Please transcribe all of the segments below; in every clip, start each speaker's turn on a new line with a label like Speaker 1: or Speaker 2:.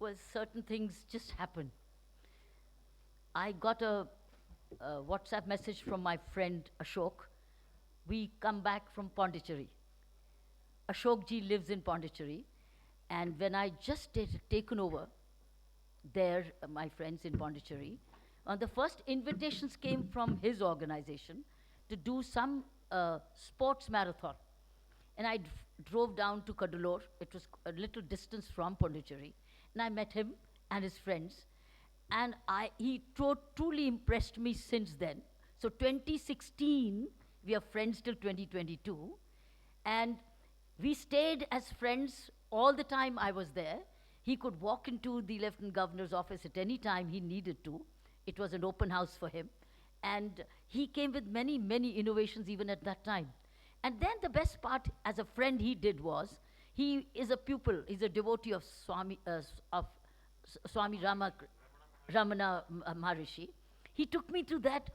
Speaker 1: Well, certain things just happen. I got a WhatsApp message from my friend Ashok. We come back from Pondicherry. Ashok ji lives in Pondicherry, and when I just taken over there, my friends in Pondicherry, the first invitations came from his organization to do some sports marathon. And I drove down to Kadalur. It was a little distance from Pondicherry. And I met him and his friends. And he truly impressed me since then. So 2016, we are friends till 2022. And we stayed as friends all the time I was there. He could walk into the Lieutenant Governor's office at any time he needed to. It was an open house for him. And he came with many, many innovations even at that time. And then the best part as a friend he did was, he is a pupil, he's a devotee of Swami Ramana Maharishi. He took me to that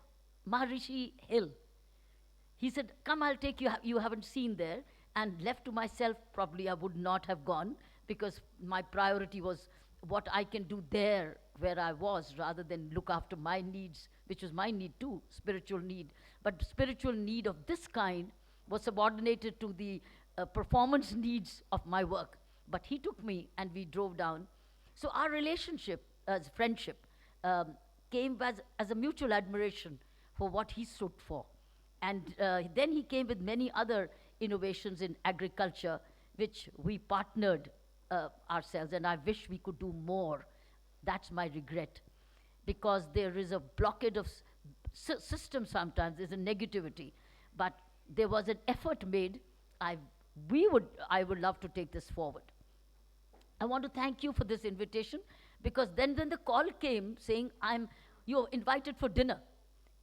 Speaker 1: Maharishi hill. He said, come, I'll take you, you haven't seen there. And left to myself, probably I would not have gone, because my priority was what I can do there where I was, rather than look after my needs, which was my need too, spiritual need. But spiritual need of this kind was subordinated to the performance needs of my work. But he took me and we drove down. So our relationship, as friendship, came as a mutual admiration for what he stood for. And then he came with many other innovations in agriculture, which we partnered ourselves, and I wish we could do more. That's my regret, because there is a blockade of system sometimes, there's a negativity, but there was an effort made. I would love to take this forward. I want to thank you for this invitation, because then when the call came saying, you're invited for dinner,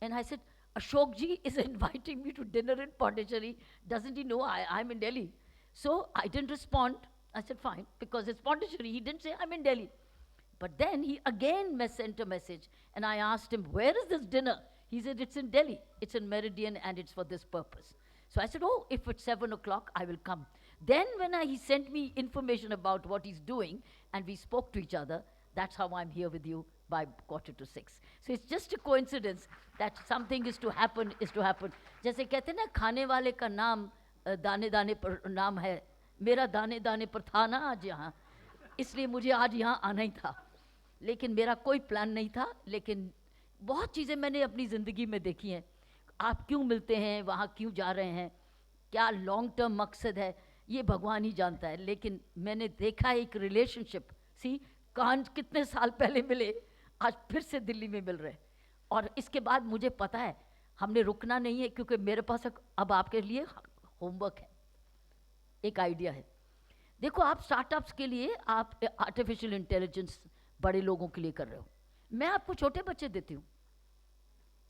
Speaker 1: and I said, Ashok ji is inviting me to dinner in Pondicherry. Doesn't he know I'm in Delhi? So I didn't respond. I said, fine, because it's Pondicherry. He didn't say, I'm in Delhi. But then he again sent a message, and I asked him, where is this dinner? He said, it's in Delhi. It's in Meridian, and it's for this purpose. So I said, oh, if it's 7 o'clock, I will come. Then when he sent me information about what he's doing, and we spoke to each other, that's how I'm here with you by 5:45. So it's just a coincidence that something is to happen, जैसे कहते हैं ना, खाने वाले का नाम दाने दाने पर नाम है, मेरा दाने दाने पर था ना आज यहाँ, इसलिए मुझे आज यहाँ आना ही था. लेकिन मेरा कोई प्लान नहीं था, लेकिन बहुत चीज़ें मैंने अपनी ज़िंदगी में देखी हैं. आप क्यों मिलते हैं, वहाँ क्यों जा रहे हैं, क्या लॉन्ग टर्म मकसद है, ये भगवान ही जानता है. लेकिन मैंने देखा एक रिलेशनशिप, कान कितने साल पहले मिले, आज फिर से दिल्ली में मिल रहे. और इसके बाद मुझे पता है हमने रुकना नहीं है, क्योंकि मेरे पास अब आपके लिए होमवर्क है, एक आइडिया है. देखो, आप स्टार्टअप्स के लिए आप आर्टिफिशियल इंटेलिजेंस बड़े लोगों के लिए कर रहे हो, मैं आपको छोटे बच्चे देती हूँ.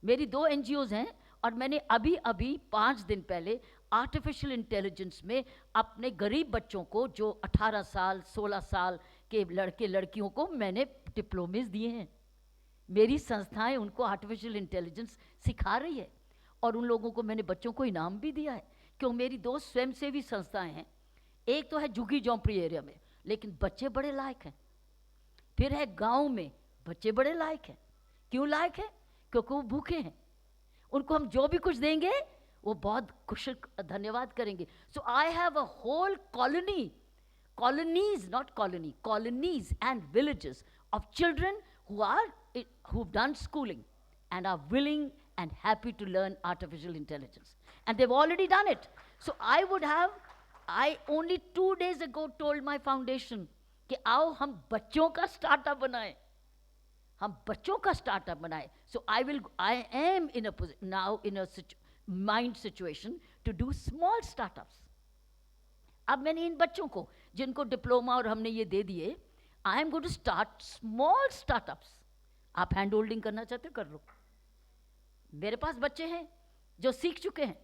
Speaker 1: मेरी 2 NGOs हैं, और मैंने अभी 5 दिन पहले आर्टिफिशियल इंटेलिजेंस में अपने गरीब बच्चों को, जो 18 साल 16 साल के लड़के लड़कियों को मैंने डिप्लोमेज दिए हैं. मेरी संस्थाएं उनको आर्टिफिशियल इंटेलिजेंस सिखा रही है, और उन लोगों को मैंने बच्चों को इनाम भी दिया है. क्यों, मेरी 2 स्वयंसेवी संस्थाएं हैं. एक तो है झुग्गी झोंपड़ी एरिया में, लेकिन बच्चे बड़े लायक हैं. फिर है गांव में, बच्चे बड़े लायक हैं. क्यों लायक हैं? क्योंकि वो भूखे हैं. उनको हम जो भी कुछ देंगे वो बहुत कुशल धन्यवाद करेंगे. So I have a whole colonies, not colony, colonies and villages of children who've done schooling and are willing and happy to learn artificial intelligence. And they've already done it. So I only 2 days ago told my foundation कि आओ हम बच्चों का startup बनाएं, हम बच्चों का startup बनाएं. So I am now in a mind situation to do small startups. अब मैंने इन बच्चों को, जिनको डिप्लोमा और हमने ये दे दिए, I am going to start small startups. आप हैंड होल्डिंग करना चाहते हो, कर लो. मेरे पास बच्चे हैं जो सीख चुके हैं.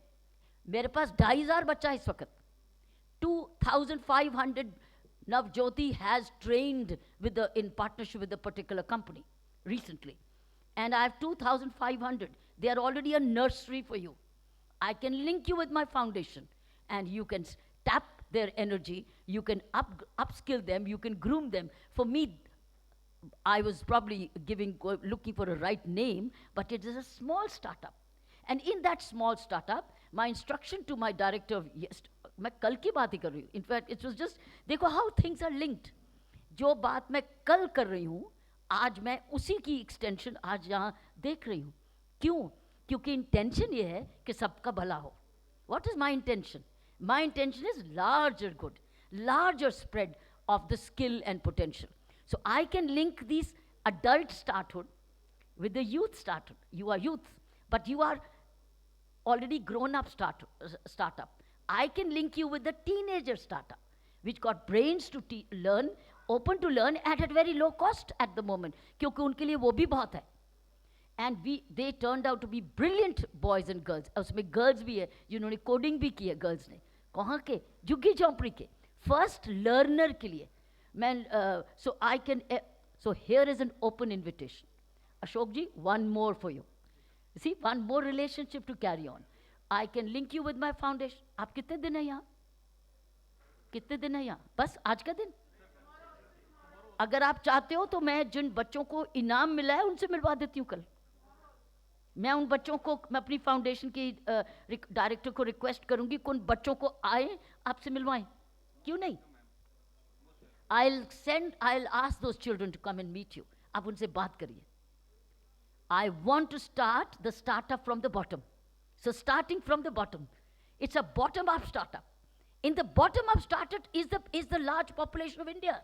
Speaker 1: मेरे पास 2,500 बच्चा है इस वक्त. 2,500 Navjyoti has trained in partnership with a particular company recently. And I have 2,500. They are already a nursery for you. I can link you with my foundation, and you can tap their energy, you can upskill them, you can groom them. For me, I was probably looking for a right name, but it is a small startup. And in that small startup, my instruction to my director of, yes, मैं कल की बात ही कर रही हूँ. In fact, it was just, देखो how things are linked. जो बात मैं कल कर रही हूँ, आज मैं उसी की एक्सटेंशन आज यहाँ देख रही हूँ. क्यों? क्योंकि इंटेंशन ये है कि सबका भला हो. What is my intention? My intention is larger good, larger spread of the skill and potential. So I can link these adult starthood with the youth starthood. You are youth, but you are already grown up startup. I can link you with the teenager startup, which got brains to learn, open to learn at very low cost at the moment, क्योंकि उनके लिए वो भी बहुत है. And they turned out to be brilliant boys and girls. उसमें girls भी है, जिन्होंने coding भी की है girls ने. कहाँ के? झुग्गी झोंपड़ी के. First learner के लिए. So here is an open invitation. Ashok ji, one more for you. See, one more relationship to carry on. I can link you with my foundation. आप कितने दिन हैं यहाँ? कितने दिन हैं यहाँ? बस आज का दिन? अगर आप चाहते हो तो मैं जिन बच्चों को इनाम मिला है उनसे मिलवा देती हूँ कल. मैं उन बच्चों को, मैं अपनी फाउंडेशन की डायरेक्टर को रिक्वेस्ट करूंगी कि उन बच्चों को आए आपसे मिलवाएं. क्यों नहीं? I'll ask those children to come and meet you. आप उनसे बात करिए. I want to start the startup from the bottom. So starting from the bottom, it's a bottom-up startup. In the bottom-up startup is the large population of India.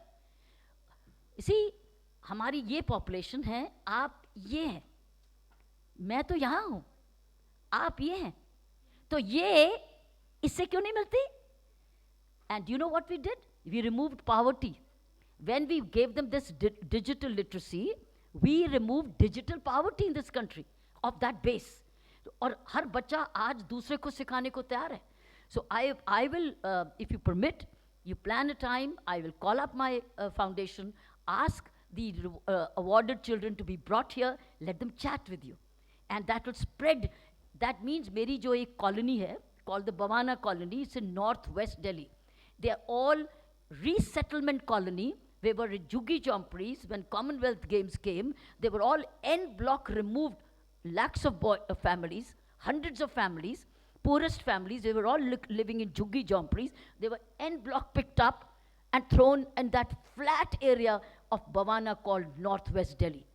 Speaker 1: You see, हमारी ये population है, आप ये हैं, मैं तो यहाँ हूँ, आप ये हैं, तो ये इससे क्यों नहीं मिलती? And you know what we did? We removed poverty. When we gave them this digital literacy, we removed digital poverty in this country of that base. और हर बच्चा आज दूसरे को सिखाने को तैयार है. So I will, if you permit, you plan a time, I will call up my foundation, ask the awarded children to be brought here, let them chat with you. And that will spread. That means मेरी जो एक colony है, called the Bhavana colony, it's in northwest Delhi. They are all resettlement colony. They were Juggi Jomprees. When Commonwealth Games came, they were all en bloc removed, lakhs of families, hundreds of families, poorest families. They were all living in Juggi Jomprees. They were en bloc picked up and thrown in that flat area of Bhavana called northwest Delhi.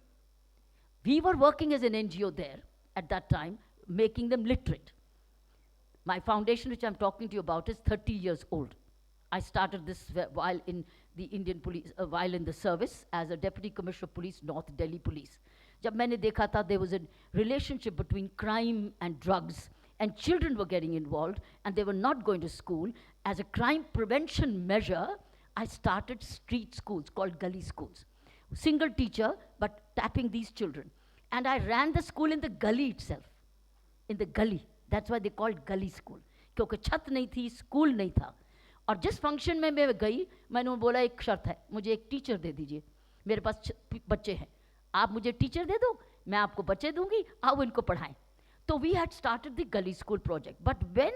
Speaker 1: We were working as an NGO there at that time, making them literate. My foundation, which I'm talking to you about, is 30 years old. I started this while in the Indian police, while in the service as a Deputy Commissioner of Police, North Delhi Police. जब मैंने देखा था, there was a relationship between crime and drugs, and children were getting involved, and they were not going to school. As a crime prevention measure, I started street schools called gully schools. Single teacher, but tapping these children. And I ran the school in the gully itself. In the gully. That's why they called gully school. क्योंकि छत नहीं थी, school नहीं था. और जिस function में मैं गई, मैंने बोला एक शर्त है, मुझे एक टीचर दे दीजिए. मेरे पास बच्चे हैं. आप मुझे टीचर दे दो, मैं आपको बच्चे दूंगी, आओ इनको पढ़ाएं. तो we had started the gully school project. But when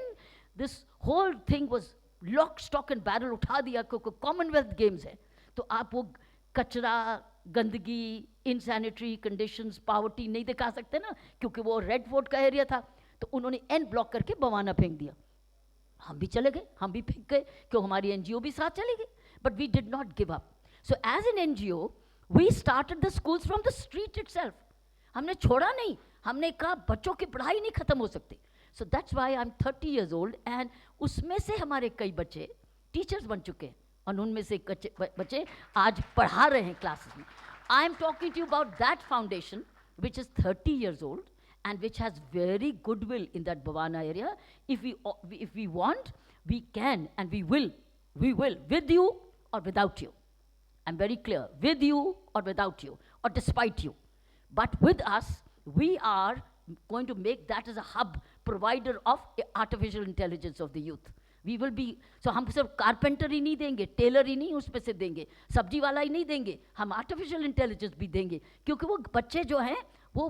Speaker 1: this whole thing was lock, stock and barrel, उठा दिया क्योंकि Commonwealth Games है, तो आप वो कचरा, गंदगी, insanitary conditions, poverty नहीं दिखा सकते ना, क्योंकि वो रेड फोर्ट का एरिया था. तो उन्होंने एन ब्लॉक करके बवाना फेंक दिया. हम भी चले गए, हम भी फेंक गए, क्यों हमारी एनजीओ भी साथ चली गई. But we did not give up. So as an NGO we started the schools from the street itself. हमने छोड़ा नहीं, हमने कहा बच्चों की पढ़ाई नहीं खत्म हो सकती. So that's why I am 30 years old, and उसमें से हमारे कई बच्चे टीचर्स बन चुके हैं, और उनमें से बच्चे आज पढ़ा रहे हैं क्लासेस में. I am talking to you about that foundation which is 30 years old and which has very goodwill in that Bhavana area. If we want, we can, and we will, with you or without you. I'm very clear, with you or without you, or despite you. But with us, we are going to make that as a hub, provider of artificial intelligence of the youth. We will be, so हम सिर्फ carpenter ही नहीं देंगे, Taylor ही नहीं उस पे से देंगे, सब्जी वाला ही नहीं देंगे, हम आर्टिफिशियल इंटेलिजेंस भी देंगे, क्योंकि वो बच्चे जो हैं वो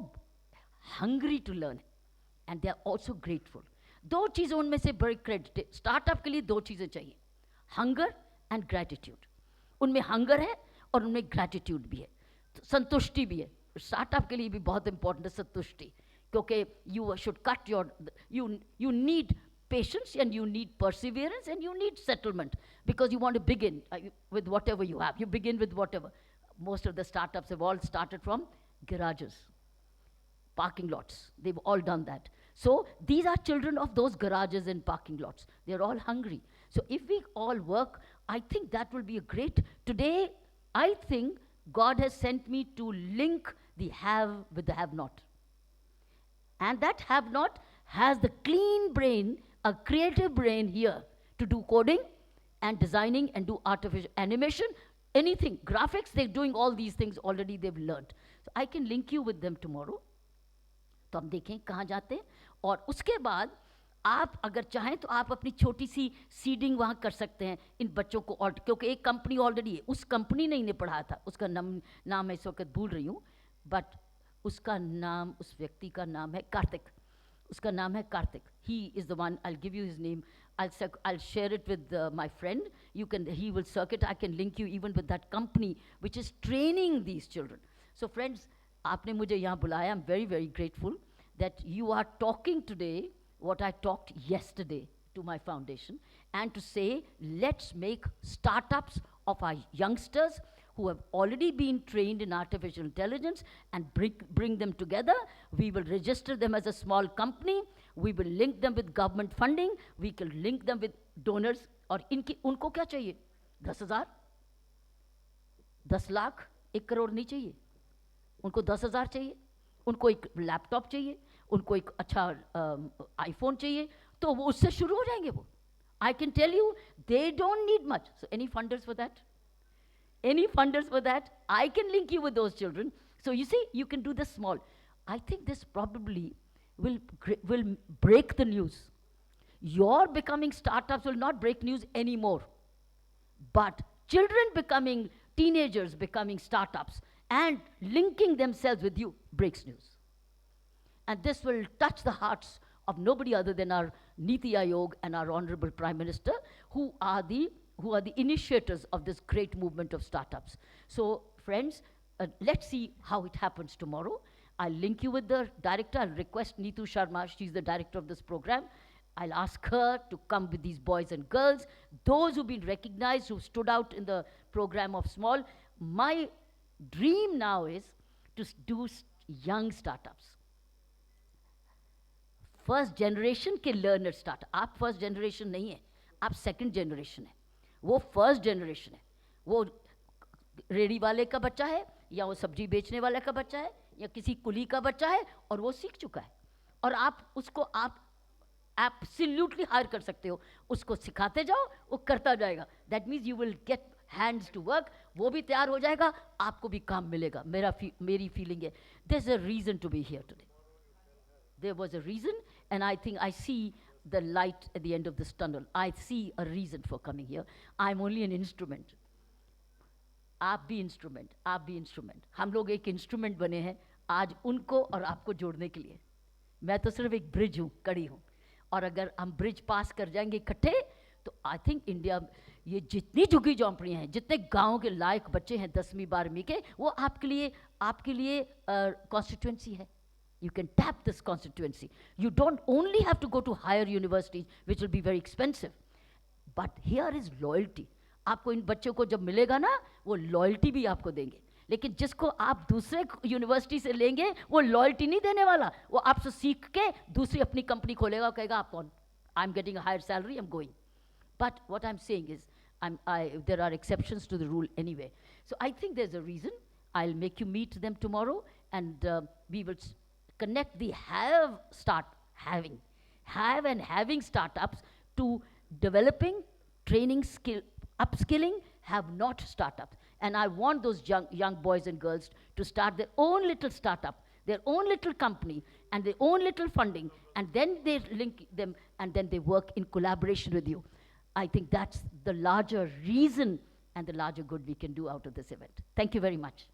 Speaker 1: hungry to learn and they are also grateful. दो चीज़ें उनमें से बड़ी क्रेडिट, स्टार्टअप के लिए दो चीज़ें चाहिए, हंगर एंड ग्रैटिट्यूड. उनमें हंगर है और उनमें ग्रैटिट्यूड भी है. संतुष्टि भी है, स्टार्टअप के लिए भी बहुत इंपॉर्टेंट है संतुष्टि, क्योंकि you should cut your, you need patience and you need perseverance and you need settlement, because you want to begin with whatever you have. You begin with whatever. Most of the startups have all started from garages, parking lots. They've all done that. So these are children of those garages and parking lots. They're all hungry. So if we all work, I think that will be a great, today I think God has sent me to link the have with the have not. And that have not has the clean brain, a creative brain here to do coding and designing and do artificial animation, anything, graphics, they're doing all these things already, they've learned. So I can link you with them tomorrow. तो हम देखें कहाँ जाते हैं, और उसके बाद आप अगर चाहें तो आप अपनी छोटी सी सीडिंग वहाँ कर सकते हैं इन बच्चों को, और क्योंकि एक कंपनी ऑलरेडी है, उस कंपनी ने इन्हें पढ़ाया था, उसका नाम मैं इस वक्त भूल रही हूँ, बट उसका नाम, उस व्यक्ति का नाम है कार्तिक, उसका नाम है Kartik. He is the one, I'll give you his name, I'll share it with my friend, he will circuit, I can link you even with that company which is training these children. So friends, आपने मुझे यहाँ बुलाया, I'm very, very grateful that you are talking today what I talked yesterday to my foundation, and to say, let's make startups of our youngsters who have already been trained in artificial intelligence and bring them together. We will register them as a small company. We will link them with government funding. We can link them with donors. और उनको क्या चाहिए? 10,000, 10 लाख, 1 करोड़ नहीं चाहिए. उनको 10,000 चाहिए, उनको एक लैपटॉप चाहिए, उनको एक अच्छा आईफोन चाहिए, तो वो उससे शुरू हो जाएंगे वो. I can tell you, they don't need much. So any funders for that? Any funders for that? I can link you with those children. So you see, you can do this small. I think this probably will break the news. Your becoming startups will not break news anymore. But children becoming teenagers, becoming startups, and linking themselves with you breaks news. And this will touch the hearts of nobody other than our Niti Aayog and our Honorable Prime Minister, who are the initiators of this great movement of startups. So friends, let's see how it happens tomorrow. I'll link you with the director. I'll request Neetu Sharma, she's the director of this program. I'll ask her to come with these boys and girls, those who've been recognized, who stood out in the program of small. My dream now is to do young startups. First generation के learner start. आप first generation नहीं है, आप second generation है. वो first generation है, वो ready वाले का बच्चा है, या वो सब्जी बेचने वाले का बच्चा है, या किसी कुली का बच्चा है, और वो सीख चुका है, और आप उसको आप एब्सोल्युटली हायर कर सकते हो. उसको सिखाते जाओ, वो करता जाएगा. That means you will get hands to work. वो भी तैयार हो जाएगा, आपको भी काम मिलेगा. मेरी फीलिंग है. There is a reason to be here today. There was a reason, and I think I see the light at the end of this tunnel. I see a reason for coming here. I'm only an instrument. आप भी instrument, आप भी instrument. हम लोग एक instrument बने हैं आज उनको और आपको जोड़ने के लिए. मैं तो सिर्फ एक ब्रिज हूँ, कड़ी हूँ. और अगर हम ब्रिज पास कर जाएंगे इकट्ठे, तो आई थिंक इंडिया, ये जितनी झुग्गी झोंपड़ियाँ हैं, जितने गाँव के लायक बच्चे हैं 10वीं 12वीं के, वो आपके लिए कॉन्स्टिट्यूएंसी है. You can tap this constituency. You don't only have to go to higher universities, which will be very expensive. But here is loyalty. आपको इन बच्चों को जब मिलेगा ना, वो loyalty भी आपको देंगे. लेकिन जिसको आप दूसरे यूनिवर्सिटी से लेंगे, वो loyalty नहीं देने वाला. वो आपसे सीख के दूसरी अपनी कंपनी खोलेगा और कहेगा आप कौन? I'm getting a higher salary, I'm going. But what I'm saying is, there are exceptions to the rule anyway. So I think there's a reason. I'll make you meet them tomorrow, and we will connect the have and having startups to developing, training, skill, upskilling, have not startups. And I want those young boys and girls to start their own little startup, their own little company, and their own little funding, and then they link them, and then they work in collaboration with you. I think that's the larger reason and the larger good we can do out of this event. Thank you very much.